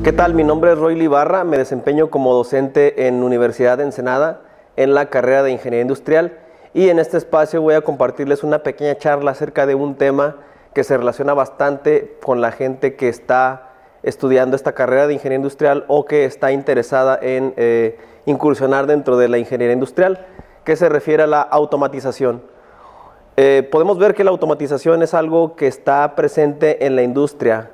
¿Qué tal? Mi nombre es Roy Libarra, me desempeño como docente en Universidad de Ensenada en la carrera de Ingeniería Industrial y en este espacio voy a compartirles una pequeña charla acerca de un tema que se relaciona bastante con la gente que está estudiando esta carrera de Ingeniería Industrial o que está interesada en incursionar dentro de la Ingeniería Industrial, que se refiere a la automatización. Podemos ver que la automatización es algo que está presente en la industria,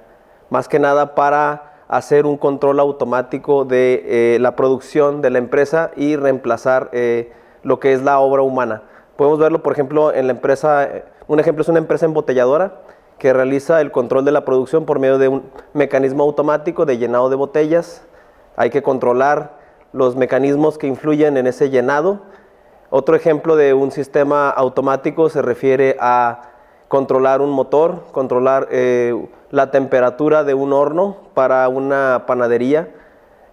más que nada para hacer un control automático de la producción de la empresa y reemplazar lo que es la obra humana. Podemos verlo, por ejemplo, en la empresa, un ejemplo es una empresa embotelladora que realiza el control de la producción por medio de un mecanismo automático de llenado de botellas. Hay que controlar los mecanismos que influyen en ese llenado. Otro ejemplo de un sistema automático se refiere a controlar un motor, controlar la temperatura de un horno para una panadería,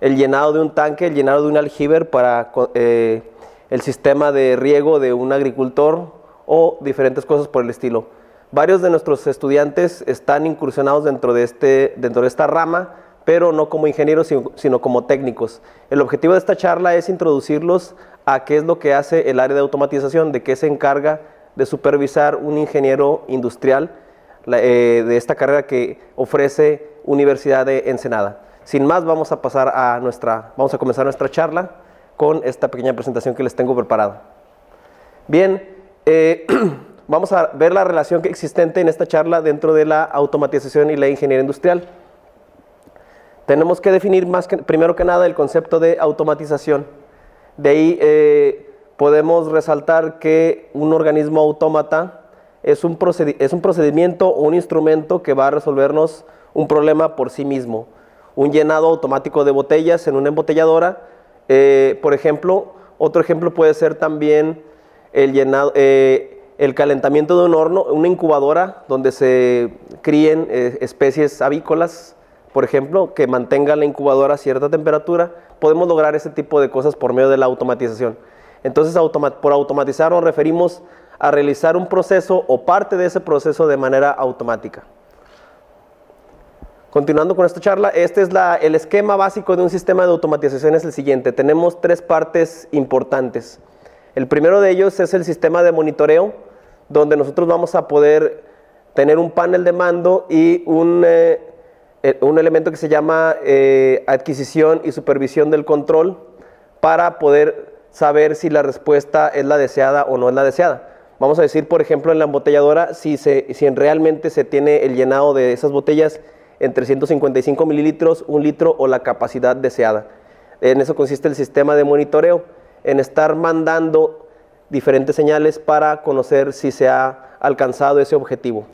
el llenado de un tanque, el llenado de un aljibe para el sistema de riego de un agricultor o diferentes cosas por el estilo. Varios de nuestros estudiantes están incursionados dentro de esta rama, pero no como ingenieros, sino como técnicos. El objetivo de esta charla es introducirlos a qué es lo que hace el área de automatización, de qué se encarga de supervisar un ingeniero industrial de esta carrera que ofrece Universidad de Ensenada. Sin más, vamos a comenzar nuestra charla con esta pequeña presentación que les tengo preparada. Bien, vamos a ver la relación existente en esta charla dentro de la automatización y la ingeniería industrial. Tenemos que definir primero que nada el concepto de automatización. De ahí podemos resaltar que un organismo autómata es un procedimiento o un instrumento que va a resolvernos un problema por sí mismo. Un llenado automático de botellas en una embotelladora, por ejemplo. Otro ejemplo puede ser también el calentamiento de un horno, una incubadora donde se críen especies avícolas, por ejemplo, que mantenga la incubadora a cierta temperatura. Podemos lograr ese tipo de cosas por medio de la automatización. Entonces, por automatizar nos referimos a realizar un proceso o parte de ese proceso de manera automática. Continuando con esta charla, este es el esquema básico de un sistema de automatización es el siguiente. Tenemos tres partes importantes. El primero de ellos es el sistema de monitoreo, donde nosotros vamos a poder tener un panel de mando y un elemento que se llama adquisición y supervisión del control para poder saber si la respuesta es la deseada o no es la deseada. Vamos a decir, por ejemplo, en la embotelladora, si realmente se tiene el llenado de esas botellas en 355 mililitros, 1 litro o la capacidad deseada. En eso consiste el sistema de monitoreo, en estar mandando diferentes señales para conocer si se ha alcanzado ese objetivo.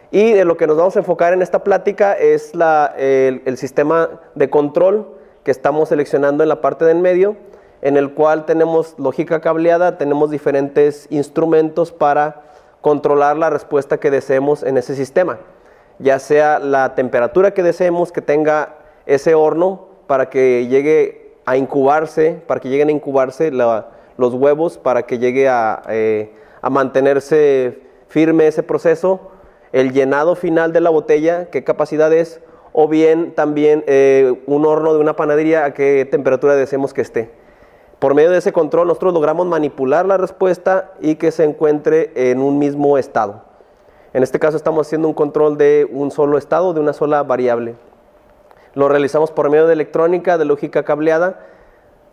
Y de lo que nos vamos a enfocar en esta plática es el sistema de control que estamos seleccionando en la parte de en medio, en el cual tenemos lógica cableada, tenemos diferentes instrumentos para controlar la respuesta que deseemos en ese sistema, ya sea la temperatura que deseemos que tenga ese horno para que llegue a incubarse, para que lleguen a incubarse los huevos, para que llegue a mantenerse firme ese proceso, el llenado final de la botella, qué capacidad es, o bien también un horno de una panadería, a qué temperatura deseemos que esté. Por medio de ese control nosotros logramos manipular la respuesta y que se encuentre en un mismo estado. En este caso estamos haciendo un control de un solo estado, de una sola variable. Lo realizamos por medio de electrónica, de lógica cableada.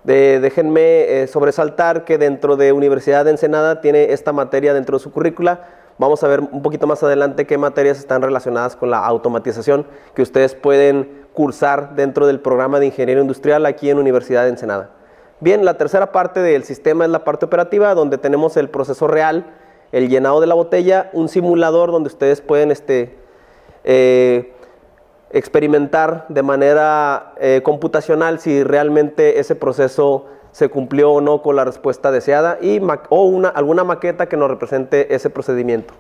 Déjenme sobresaltar que dentro de Universidad de Ensenada tiene esta materia dentro de su currícula. Vamos a ver un poquito más adelante qué materias están relacionadas con la automatización que ustedes pueden cursar dentro del programa de Ingeniería Industrial aquí en Universidad de Ensenada. Bien, la tercera parte del sistema es la parte operativa, donde tenemos el proceso real, el llenado de la botella, un simulador donde ustedes pueden experimentar de manera computacional si realmente ese proceso se cumplió o no con la respuesta deseada o alguna maqueta que nos represente ese procedimiento.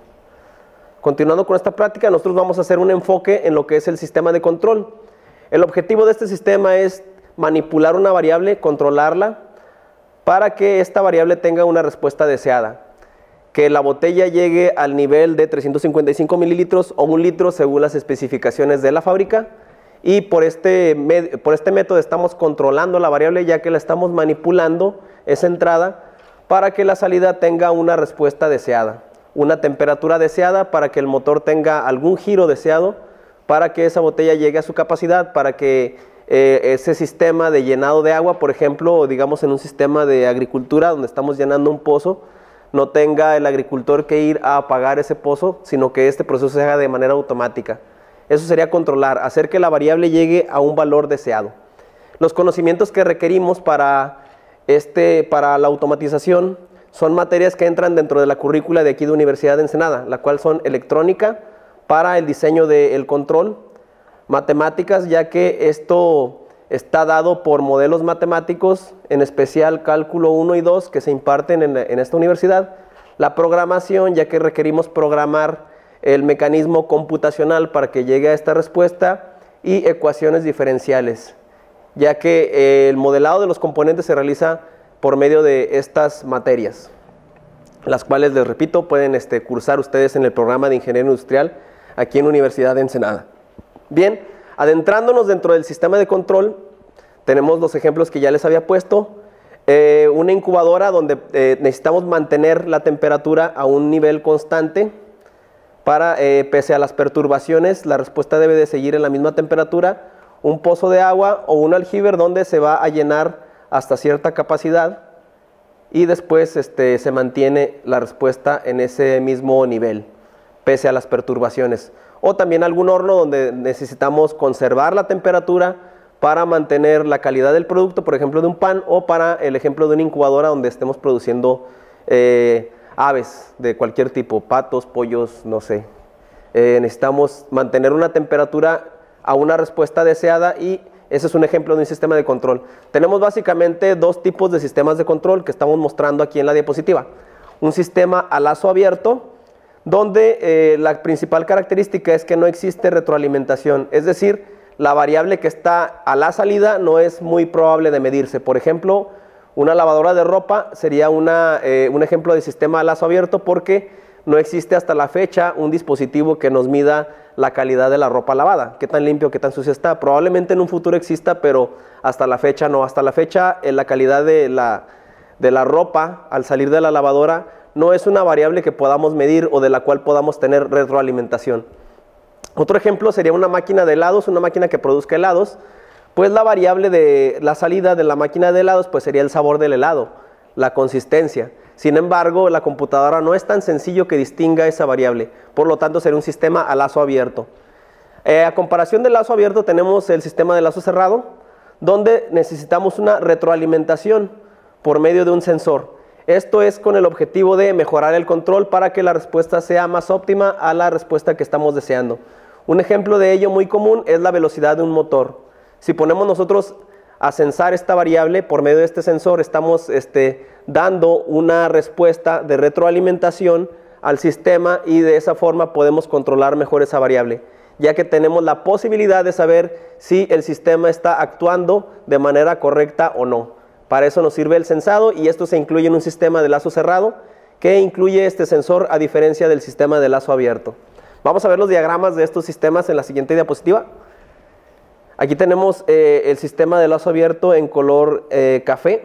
Continuando con esta práctica, nosotros vamos a hacer un enfoque en lo que es el sistema de control. El objetivo de este sistema es manipular una variable, controlarla, para que esta variable tenga una respuesta deseada. Que la botella llegue al nivel de 355 mililitros o 1 litro según las especificaciones de la fábrica y por este método estamos controlando la variable, ya que la estamos manipulando esa entrada para que la salida tenga una respuesta deseada, una temperatura deseada, para que el motor tenga algún giro deseado, para que esa botella llegue a su capacidad, para que ese sistema de llenado de agua, por ejemplo, digamos en un sistema de agricultura donde estamos llenando un pozo, no tenga el agricultor que ir a apagar ese pozo, sino que este proceso se haga de manera automática. Eso sería controlar, hacer que la variable llegue a un valor deseado. Los conocimientos que requerimos para la automatización son materias que entran dentro de la currícula de aquí de Universidad de Ensenada, la cual son electrónica para el diseño del control, matemáticas, ya que esto está dado por modelos matemáticos, en especial cálculo 1 y 2 que se imparten en esta universidad, la programación, ya que requerimos programar el mecanismo computacional para que llegue a esta respuesta, y ecuaciones diferenciales, ya que el modelado de los componentes se realiza por medio de estas materias, las cuales, les repito, pueden cursar ustedes en el programa de Ingeniería Industrial aquí en Universidad de Ensenada. Bien, adentrándonos dentro del sistema de control, tenemos los ejemplos que ya les había puesto. Una incubadora donde necesitamos mantener la temperatura a un nivel constante para, pese a las perturbaciones, la respuesta debe de seguir en la misma temperatura. Un pozo de agua o un aljibe donde se va a llenar hasta cierta capacidad y después se mantiene la respuesta en ese mismo nivel, pese a las perturbaciones. O también algún horno donde necesitamos conservar la temperatura para mantener la calidad del producto, por ejemplo de un pan, o para el ejemplo de una incubadora donde estemos produciendo aves de cualquier tipo, patos, pollos, no sé. Necesitamos mantener una temperatura a una respuesta deseada, y ese es un ejemplo de un sistema de control. Tenemos básicamente dos tipos de sistemas de control que estamos mostrando aquí en la diapositiva. Un sistema a lazo abierto, donde la principal característica es que no existe retroalimentación, es decir, la variable que está a la salida no es muy probable de medirse. Por ejemplo, una lavadora de ropa sería un ejemplo de sistema a lazo abierto, porque no existe hasta la fecha un dispositivo que nos mida la calidad de la ropa lavada, qué tan limpio, qué tan sucia está. Probablemente en un futuro exista, pero hasta la fecha no. Hasta la fecha la calidad de la ropa al salir de la lavadora no es una variable que podamos medir o de la cual podamos tener retroalimentación. Otro ejemplo sería una máquina de helados, una máquina que produzca helados. Pues la variable de la salida de la máquina de helados pues sería el sabor del helado, la consistencia. Sin embargo, la computadora no es tan sencillo que distinga esa variable, por lo tanto sería un sistema a lazo abierto. A comparación del lazo abierto tenemos el sistema de lazo cerrado, donde necesitamos una retroalimentación por medio de un sensor. Esto es con el objetivo de mejorar el control para que la respuesta sea más óptima a la respuesta que estamos deseando. Un ejemplo de ello muy común es la velocidad de un motor. Si ponemos nosotros a censar esta variable por medio de este sensor, estamos dando una respuesta de retroalimentación al sistema, y de esa forma podemos controlar mejor esa variable, ya que tenemos la posibilidad de saber si el sistema está actuando de manera correcta o no. Para eso nos sirve el sensado, y esto se incluye en un sistema de lazo cerrado que incluye este sensor, a diferencia del sistema de lazo abierto. Vamos a ver los diagramas de estos sistemas en la siguiente diapositiva. Aquí tenemos el sistema de lazo abierto en color café.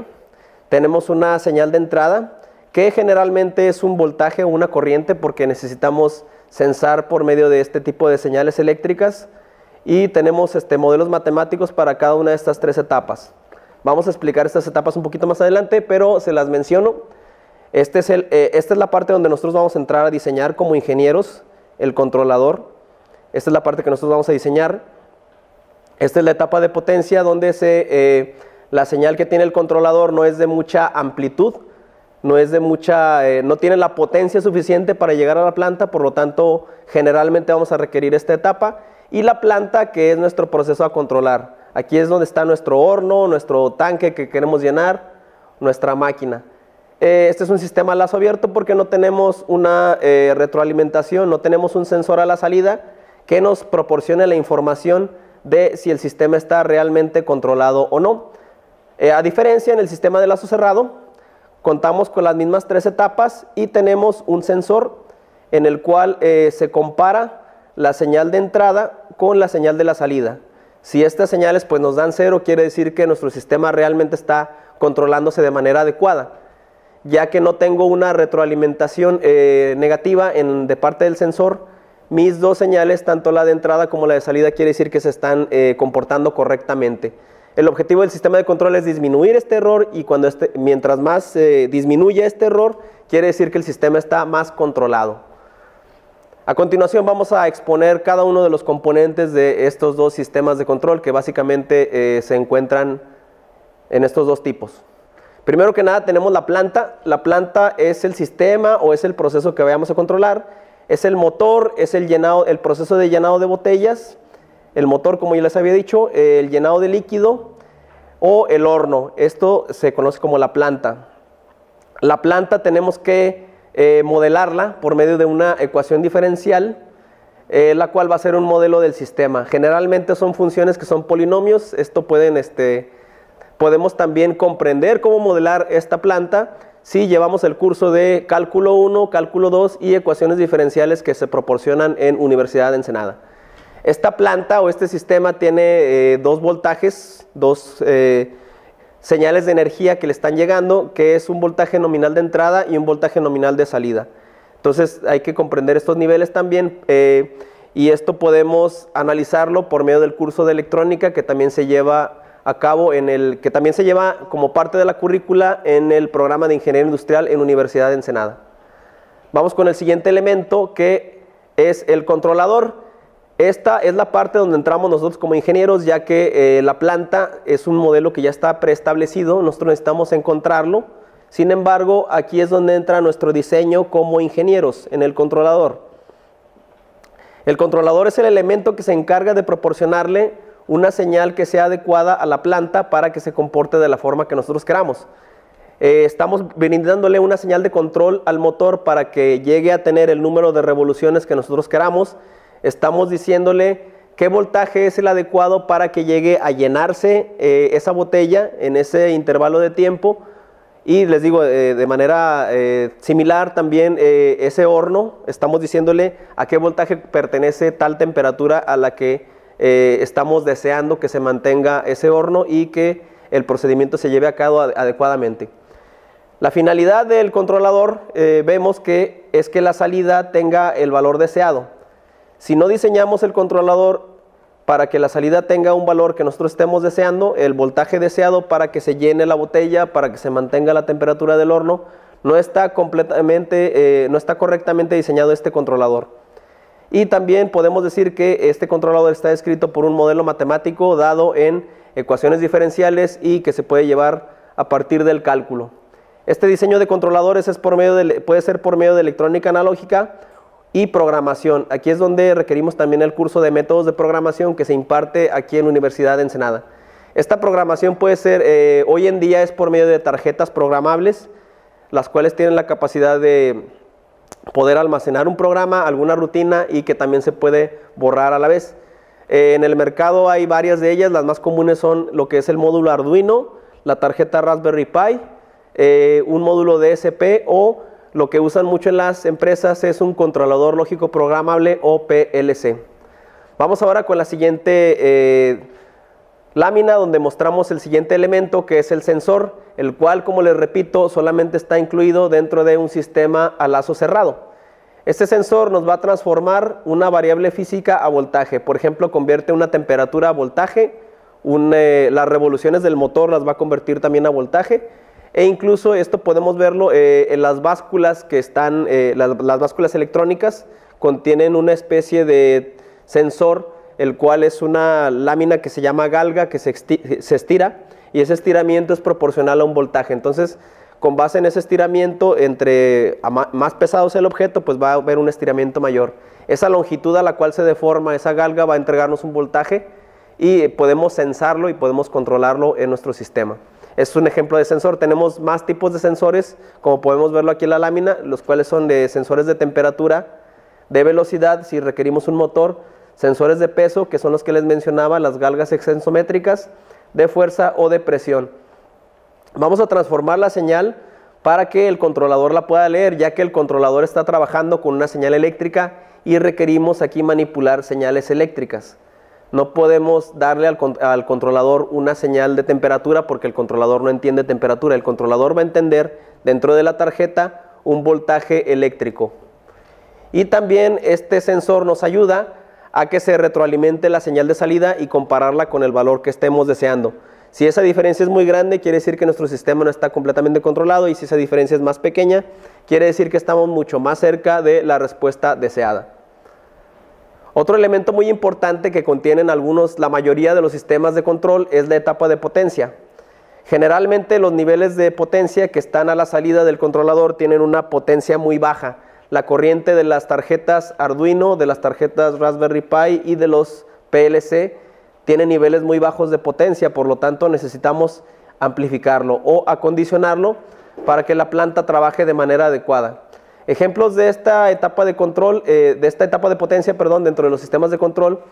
Tenemos una señal de entrada que generalmente es un voltaje o una corriente, porque necesitamos censar por medio de este tipo de señales eléctricas, y tenemos modelos matemáticos para cada una de estas tres etapas. Vamos a explicar estas etapas un poquito más adelante, pero se las menciono. Esta es la parte donde nosotros vamos a entrar a diseñar como ingenieros el controlador. Esta es la parte que nosotros vamos a diseñar. Esta es la etapa de potencia, donde la señal que tiene el controlador no es de mucha amplitud, no tiene la potencia suficiente para llegar a la planta, por lo tanto generalmente vamos a requerir esta etapa. Y la planta, que es nuestro proceso a controlar. Aquí es donde está nuestro horno, nuestro tanque que queremos llenar, nuestra máquina. Este es un sistema a lazo abierto porque no tenemos una retroalimentación, no tenemos un sensor a la salida que nos proporcione la información de si el sistema está realmente controlado o no. A diferencia, en el sistema de lazo cerrado, contamos con las mismas tres etapas y tenemos un sensor en el cual se compara la señal de entrada con la señal de la salida. Si estas señales pues nos dan 0, quiere decir que nuestro sistema realmente está controlándose de manera adecuada, ya que no tengo una retroalimentación negativa de parte del sensor. Mis dos señales, tanto la de entrada como la de salida, quiere decir que se están comportando correctamente. El objetivo del sistema de control es disminuir este error, y mientras más disminuye este error, quiere decir que el sistema está más controlado. A continuación vamos a exponer cada uno de los componentes de estos dos sistemas de control, que básicamente se encuentran en estos dos tipos. Primero que nada tenemos la planta. La planta es el sistema o es el proceso que vayamos a controlar. Es el motor, es el proceso de llenado de botellas. El motor, como ya les había dicho, el llenado de líquido o el horno. Esto se conoce como la planta. La planta tenemos que modelarla por medio de una ecuación diferencial, la cual va a ser un modelo del sistema. Generalmente son funciones que son polinomios. Esto podemos también comprender cómo modelar esta planta si llevamos el curso de cálculo 1, cálculo 2 y ecuaciones diferenciales que se proporcionan en Universidad de Ensenada. Esta planta o este sistema tiene dos voltajes, dos señales de energía que le están llegando, que es un voltaje nominal de entrada y un voltaje nominal de salida. Entonces hay que comprender estos niveles también, y esto podemos analizarlo por medio del curso de electrónica que también se lleva a cabo que también se lleva como parte de la currícula en el programa de Ingeniería Industrial en Universidad de Ensenada. Vamos con el siguiente elemento, que es el controlador. Esta es la parte donde entramos nosotros como ingenieros, ya que la planta es un modelo que ya está preestablecido, nosotros necesitamos encontrarlo. Sin embargo, aquí es donde entra nuestro diseño como ingenieros, en el controlador. El controlador es el elemento que se encarga de proporcionarle una señal que sea adecuada a la planta para que se comporte de la forma que nosotros queramos. Estamos brindándole una señal de control al motor para que llegue a tener el número de revoluciones que nosotros queramos. Estamos diciéndole qué voltaje es el adecuado para que llegue a llenarse esa botella en ese intervalo de tiempo. Y les digo, de manera similar también ese horno, estamos diciéndole a qué voltaje pertenece tal temperatura a la que estamos deseando que se mantenga ese horno y que el procedimiento se lleve a cabo adecuadamente. La finalidad del controlador vemos que es que la salida tenga el valor deseado. Si no diseñamos el controlador para que la salida tenga un valor que nosotros estemos deseando, el voltaje deseado para que se llene la botella, para que se mantenga la temperatura del horno, no está correctamente diseñado este controlador. Y también podemos decir que este controlador está descrito por un modelo matemático dado en ecuaciones diferenciales y que se puede llevar a partir del cálculo. Este diseño de controladores puede ser por medio de electrónica analógica y programación. Aquí es donde requerimos también el curso de métodos de programación que se imparte aquí en Universidad de Ensenada. Esta programación puede ser, hoy en día es por medio de tarjetas programables, las cuales tienen la capacidad de poder almacenar un programa, alguna rutina, y que también se puede borrar a la vez. En el mercado hay varias de ellas. Las más comunes son lo que es el módulo Arduino, la tarjeta Raspberry Pi, un módulo DSP, o lo que usan mucho en las empresas es un controlador lógico programable o PLC. Vamos ahora con la siguiente lámina, donde mostramos el siguiente elemento, que es el sensor, el cual, como les repito, solamente está incluido dentro de un sistema a lazo cerrado. Este sensor nos va a transformar una variable física a voltaje. Por ejemplo, convierte una temperatura a voltaje, las revoluciones del motor las va a convertir también a voltaje, e incluso esto podemos verlo en las básculas que están, las básculas electrónicas contienen una especie de sensor, el cual es una lámina que se llama galga, que se estira, y ese estiramiento es proporcional a un voltaje. Entonces, con base en ese estiramiento, entre más pesado sea el objeto, pues va a haber un estiramiento mayor. Esa longitud a la cual se deforma esa galga va a entregarnos un voltaje, y podemos sensarlo y podemos controlarlo en nuestro sistema. Es un ejemplo de sensor. Tenemos más tipos de sensores, como podemos verlo aquí en la lámina, los cuales son de sensores de temperatura, de velocidad, si requerimos un motor, sensores de peso, que son los que les mencionaba, las galgas extensométricas, de fuerza o de presión. Vamos a transformar la señal para que el controlador la pueda leer, ya que el controlador está trabajando con una señal eléctrica y requerimos aquí manipular señales eléctricas. No podemos darle al controlador una señal de temperatura porque el controlador no entiende temperatura. El controlador va a entender dentro de la tarjeta un voltaje eléctrico. Y también este sensor nos ayuda a que se retroalimente la señal de salida y compararla con el valor que estemos deseando. Si esa diferencia es muy grande, quiere decir que nuestro sistema no está completamente controlado, y si esa diferencia es más pequeña, quiere decir que estamos mucho más cerca de la respuesta deseada. Otro elemento muy importante que contienen la mayoría de los sistemas de control es la etapa de potencia. Generalmente los niveles de potencia que están a la salida del controlador tienen una potencia muy baja. La corriente de las tarjetas Arduino, de las tarjetas Raspberry Pi y de los PLC tiene niveles muy bajos de potencia, por lo tanto necesitamos amplificarlo o acondicionarlo para que la planta trabaje de manera adecuada. Ejemplos de esta etapa de control, potencia, dentro de los sistemas de control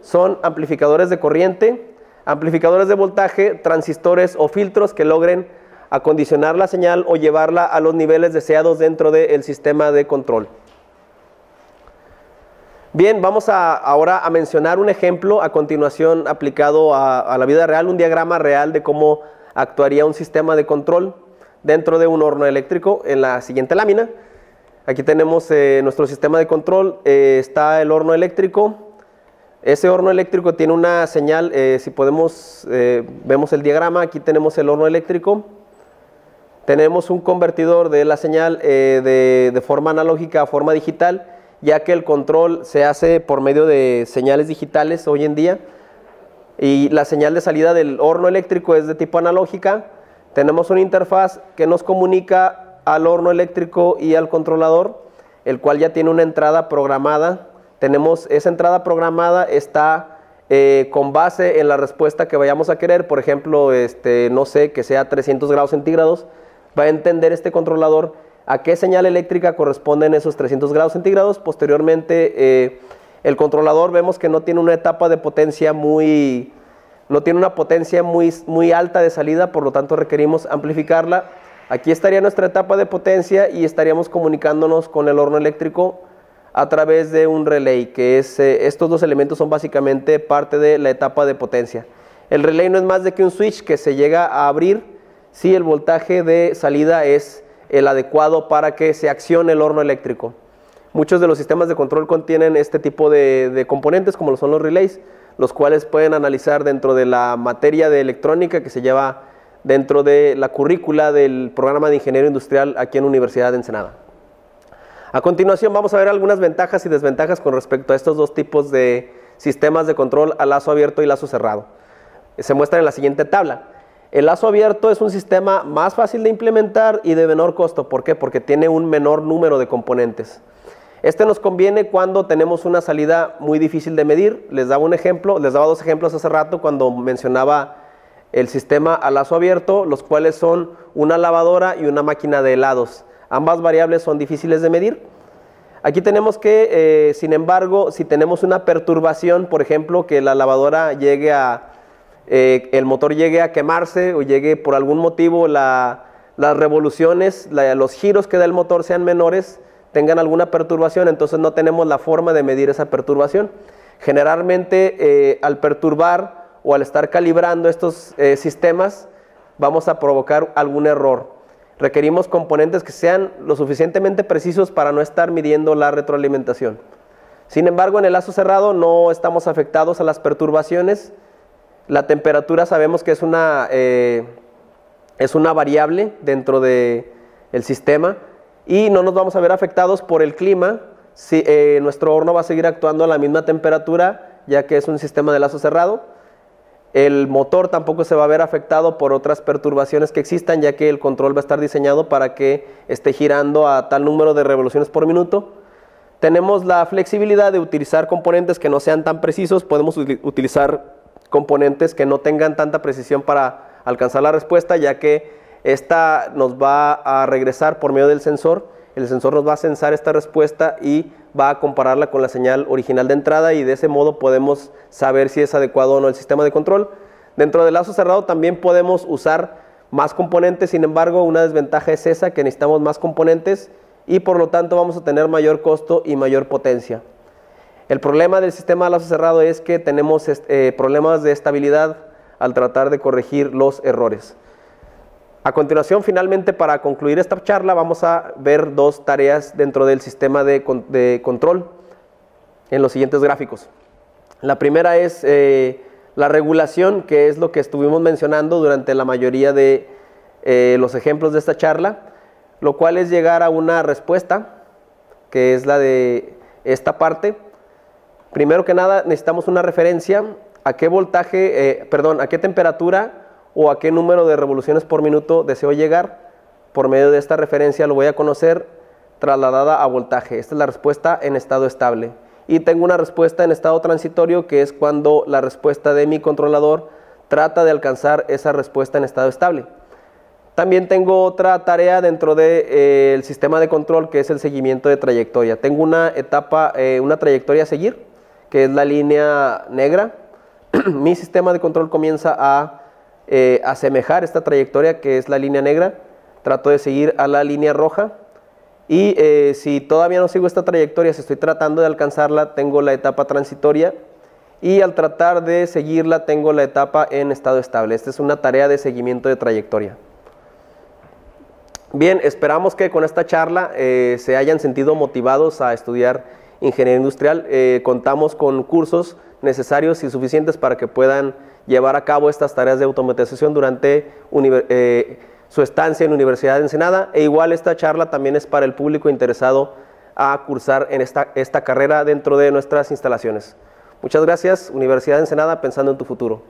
son amplificadores de corriente, amplificadores de voltaje, transistores o filtros que logren acondicionar la señal o llevarla a los niveles deseados dentro del sistema de control. Bien, vamos ahora a mencionar un ejemplo a continuación aplicado a la vida real, un diagrama real de cómo actuaría un sistema de control dentro de un horno eléctrico en la siguiente lámina. Aquí tenemos nuestro sistema de control, está el horno eléctrico. Ese horno eléctrico tiene una señal, si podemos, vemos el diagrama, aquí tenemos el horno eléctrico. Tenemos un convertidor de la señal de forma analógica a forma digital, ya que el control se hace por medio de señales digitales hoy en día. Y la señal de salida del horno eléctrico es de tipo analógica. Tenemos una interfaz que nos comunica al horno eléctrico y al controlador, el cual ya tiene una entrada programada. Tenemos esa entrada programada, está con base en la respuesta que vayamos a querer. Por ejemplo, no sé, que sea 300 grados centígrados. Va a entender este controlador a qué señal eléctrica corresponden esos 300 grados centígrados. Posteriormente, el controlador vemos que no tiene una etapa de potencia muy alta de salida, por lo tanto requerimos amplificarla. Aquí estaría nuestra etapa de potencia y estaríamos comunicándonos con el horno eléctrico a través de un relay, que es, estos dos elementos son básicamente parte de la etapa de potencia. El relay no es más de que un switch que se llega a abrir si el voltaje de salida es el adecuado para que se accione el horno eléctrico. Muchos de los sistemas de control contienen este tipo de componentes, como lo son los relays, los cuales pueden analizar dentro de la materia de electrónica que se lleva dentro de la currícula del programa de Ingeniería Industrial aquí en la Universidad de Ensenada. A continuación vamos a ver algunas ventajas y desventajas con respecto a estos dos tipos de sistemas de control a lazo abierto y lazo cerrado. Se muestra en la siguiente tabla. El lazo abierto es un sistema más fácil de implementar y de menor costo. ¿Por qué? Porque tiene un menor número de componentes. Este nos conviene cuando tenemos una salida muy difícil de medir. Les daba dos ejemplos hace rato cuando mencionaba el sistema a lazo abierto, los cuales son una lavadora y una máquina de helados. Ambas variables son difíciles de medir. Aquí tenemos que, sin embargo, si tenemos una perturbación, por ejemplo, que la lavadora el motor llegue a quemarse o llegue por algún motivo las revoluciones, los giros que da el motor sean menores, tengan alguna perturbación, entonces no tenemos la forma de medir esa perturbación. Generalmente, al perturbar o al estar calibrando estos sistemas, vamos a provocar algún error. Requerimos componentes que sean lo suficientemente precisos para no estar midiendo la retroalimentación. Sin embargo, en el lazo cerrado no estamos afectados a las perturbaciones. La temperatura sabemos que es una variable dentro del sistema y no nos vamos a ver afectados por el clima. Nuestro horno va a seguir actuando a la misma temperatura, ya que es un sistema de lazo cerrado. El motor tampoco se va a ver afectado por otras perturbaciones que existan, ya que el control va a estar diseñado para que esté girando a tal número de revoluciones por minuto. Tenemos la flexibilidad de utilizar componentes que no sean tan precisos. Podemos utilizar componentes que no tengan tanta precisión para alcanzar la respuesta, ya que esta nos va a regresar por medio del sensor. El sensor nos va a censar esta respuesta y va a compararla con la señal original de entrada, y de ese modo podemos saber si es adecuado o no el sistema de control. Dentro del lazo cerrado también podemos usar más componentes, sin embargo una desventaja es esa, que necesitamos más componentes y por lo tanto vamos a tener mayor costo y mayor potencia. El problema del sistema de lazo cerrado es que tenemos problemas de estabilidad al tratar de corregir los errores. A continuación, finalmente, para concluir esta charla, vamos a ver dos tareas dentro del sistema de control en los siguientes gráficos. La primera es la regulación, que es lo que estuvimos mencionando durante la mayoría de los ejemplos de esta charla, lo cual es llegar a una respuesta, que es la de esta parte. Primero que nada, necesitamos una referencia a qué voltaje, a qué temperatura o a qué número de revoluciones por minuto deseo llegar. Por medio de esta referencia lo voy a conocer trasladada a voltaje. Esta es la respuesta en estado estable. Y tengo una respuesta en estado transitorio, que es cuando la respuesta de mi controlador trata de alcanzar esa respuesta en estado estable. También tengo otra tarea dentro del sistema de control, que es el seguimiento de trayectoria. Tengo una etapa, una trayectoria a seguir, que es la línea negra. Mi sistema de control comienza a asemejar esta trayectoria, que es la línea negra. Trato de seguir a la línea roja. Y si todavía no sigo esta trayectoria, si estoy tratando de alcanzarla, tengo la etapa transitoria. Y al tratar de seguirla, tengo la etapa en estado estable. Esta es una tarea de seguimiento de trayectoria. Bien, esperamos que con esta charla se hayan sentido motivados a estudiar ingeniería industrial. Contamos con cursos necesarios y suficientes para que puedan llevar a cabo estas tareas de automatización durante su estancia en la Universidad de Ensenada. E igual esta charla también es para el público interesado a cursar en esta carrera dentro de nuestras instalaciones. Muchas gracias, Universidad de Ensenada, pensando en tu futuro.